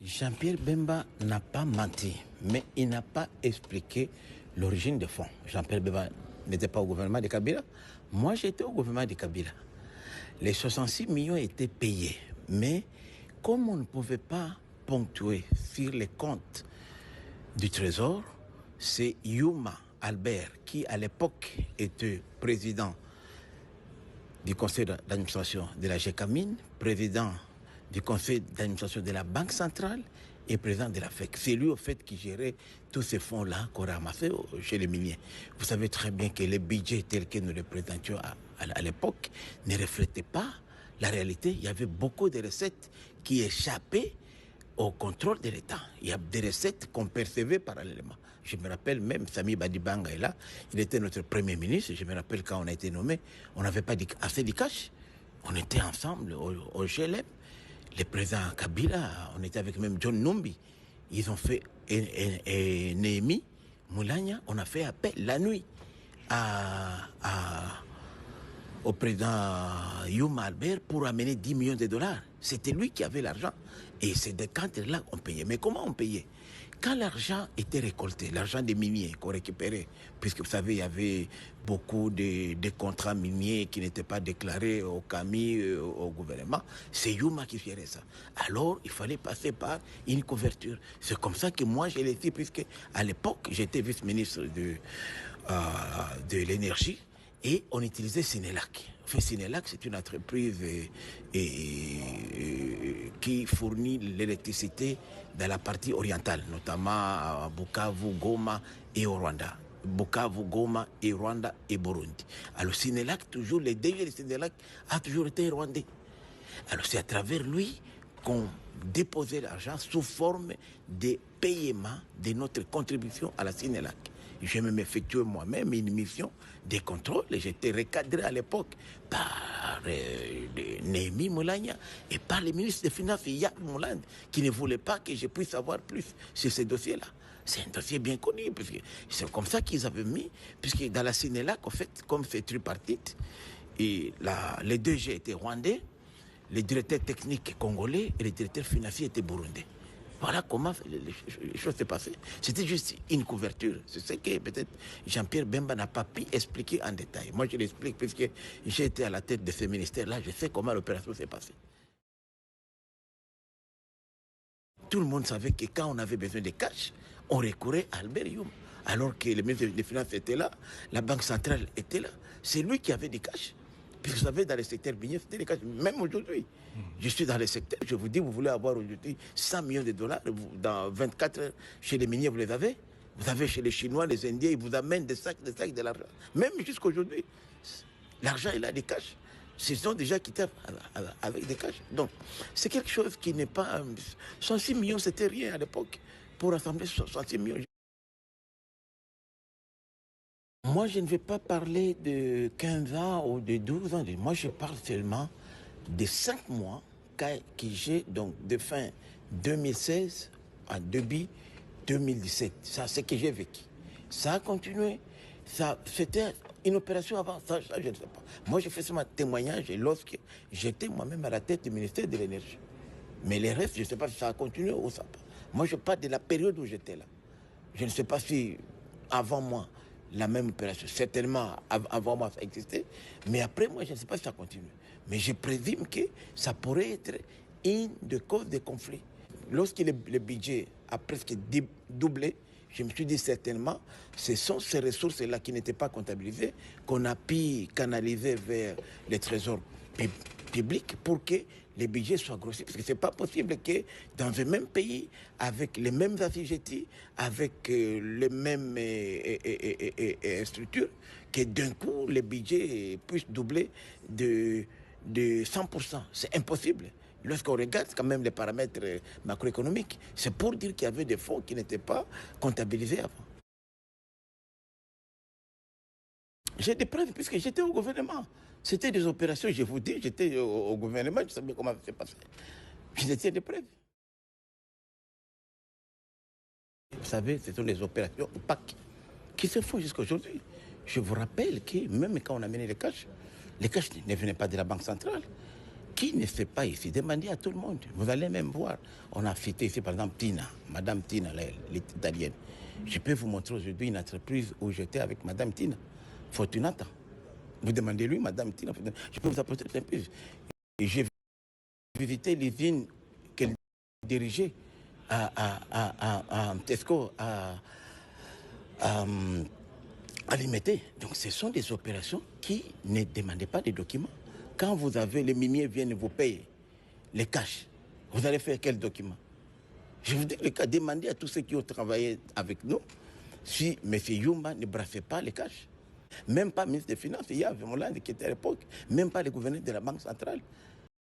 Jean-Pierre Bemba n'a pas menti, mais il n'a pas expliqué l'origine des fonds. Jean-Pierre Bemba n'était pas au gouvernement de Kabila. Moi, j'étais au gouvernement de Kabila. Les 66 millions étaient payés, mais comme on ne pouvait pas ponctuer sur les comptes du Trésor, c'est Yuma Albert, qui à l'époque était président du conseil d'administration de la GECAMINE, président du conseil d'administration de la Banque centrale et président de la FEC. C'est lui, au fait, qui gérait tous ces fonds-là qu'on ramassait chez les miniers. Vous savez très bien que les budgets tels que nous les présentions à l'époque ne reflétaient pas la réalité. Il y avait beaucoup de recettes qui échappaient au contrôle de l'État. Il y a des recettes qu'on percevait parallèlement. Je me rappelle même, Sami Badibanga est là, il était notre premier ministre. Je me rappelle quand on a été nommé, on n'avait pas assez de cash. On était ensemble au GLM. Le président Kabila, on était avec même John Numbi. Ils ont fait, et Néhémie Moulania, on a fait appel la nuit au président Yuma Albert pour amener 10 millions de dollars. C'était lui qui avait l'argent. Et c'est de quand là qu'on payait. Mais comment on payait? Quand l'argent était récolté, l'argent des miniers qu'on récupérait, puisque vous savez, il y avait beaucoup de contrats miniers qui n'étaient pas déclarés au CAMI, au gouvernement, c'est Yuma qui gérait ça. Alors, il fallait passer par une couverture. C'est comme ça que moi, je l'ai dit, puisque à l'époque, j'étais vice-ministre de l'énergie. Et on utilisait Sénélac. Enfin, Sénélac, c'est une entreprise qui fournit l'électricité dans la partie orientale, notamment à Bukavu, Goma et au Rwanda. Bukavu, Goma et Rwanda et Burundi. Alors Sénélac, toujours, les DG de Sénélac a toujours été rwandais. Alors c'est à travers lui qu'on déposait l'argent sous forme de paiement de notre contribution à la Sénélac. J'ai même effectué moi-même une mission de contrôle et j'étais recadré à l'époque par Néhémie Moulania et par le ministre des Finances, Yap Mouland, qui ne voulait pas que je puisse savoir plus sur ces dossiers-là. C'est un dossier bien connu, puisque c'est comme ça qu'ils avaient mis, puisque dans la Sénélac, en fait, comme c'est tripartite, et les deux G étaient rwandais, les directeurs techniques congolais et les directeurs financiers étaient burundais. Voilà comment les choses s'est passées. C'était juste une couverture. C'est ce que peut-être Jean-Pierre Bemba n'a pas pu expliquer en détail. Moi, je l'explique puisque j'ai été à la tête de ce ministère-là. Je sais comment l'opération s'est passée. Tout le monde savait que quand on avait besoin de cash, on recourait à Albert Youm. Alors que le ministre des Finances était là, la Banque centrale était là. C'est lui qui avait des cash. Puis vous savez, dans le secteur minier, c'était les cash. Même aujourd'hui, je suis dans le secteur. Je vous dis, vous voulez avoir aujourd'hui 100 millions de dollars, dans 24 heures, chez les miniers, vous les avez. Vous avez chez les Chinois, les Indiens, ils vous amènent des sacs de l'argent. Même jusqu'à aujourd'hui, l'argent, il a des cash. Ce sont déjà quittés avec des cash. Donc, c'est quelque chose qui n'est pas... 66 millions, c'était rien à l'époque pour rassembler 66 millions. Moi, je ne vais pas parler de 15 ans ou de 12 ans. Moi, je parle seulement de 5 mois que j'ai, donc de fin 2016 à début 2017. Ça, c'est ce que j'ai vécu. Ça a continué. C'était une opération avant. Ça, je ne sais pas. Moi, j'ai fait ce témoignage lorsque j'étais moi-même à la tête du ministère de l'Énergie. Mais les restes, je ne sais pas si ça a continué ou ça pas. Moi, je parle de la période où j'étais là. Je ne sais pas si avant moi, la même opération, certainement avant moi, ça existait. Mais après moi, je ne sais pas si ça continue. Mais je présume que ça pourrait être une des causes des conflits. Lorsque le budget a presque doublé, je me suis dit certainement, ce sont ces ressources-là qui n'étaient pas comptabilisées qu'on a pu canaliser vers les trésors publics pour que les budgets soient grossis. Parce que ce n'est pas possible que dans un même pays, avec les mêmes assujettis, avec les mêmes structures, que d'un coup, les budgets puissent doubler de 100%. C'est impossible. Lorsqu'on regarde quand même les paramètres macroéconomiques, c'est pour dire qu'il y avait des fonds qui n'étaient pas comptabilisés avant. J'ai des preuves puisque j'étais au gouvernement. C'était des opérations, je vous dis, j'étais au gouvernement, je savais comment ça s'est passé. J'étais des preuves. Vous savez, ce sont les opérations opaques qui se font jusqu'à aujourd'hui. Je vous rappelle que même quand on a mené les cash ne venaient pas de la Banque centrale. Qui ne sait pas ici, demandez à tout le monde. Vous allez même voir. On a cité ici, par exemple, Tina, Madame Tina, l'italienne. Je peux vous montrer aujourd'hui une entreprise où j'étais avec Madame Tina, Fortunata. Vous demandez-lui, Madame Tina, je peux vous apporter un peu. Et j'ai visité l'usine qu'elle dirigeait à Tesco, à limiter. Donc ce sont des opérations qui ne demandaient pas de documents. Quand vous avez, les miniers viennent vous payer les cash, vous allez faire quel document? Je vous dis le cas, demandez à tous ceux qui ont travaillé avec nous si M. Yumba ne brassait pas les cash. Même pas ministre des Finances, il y avait Moulin qui était à l'époque, même pas le gouverneur de la Banque centrale.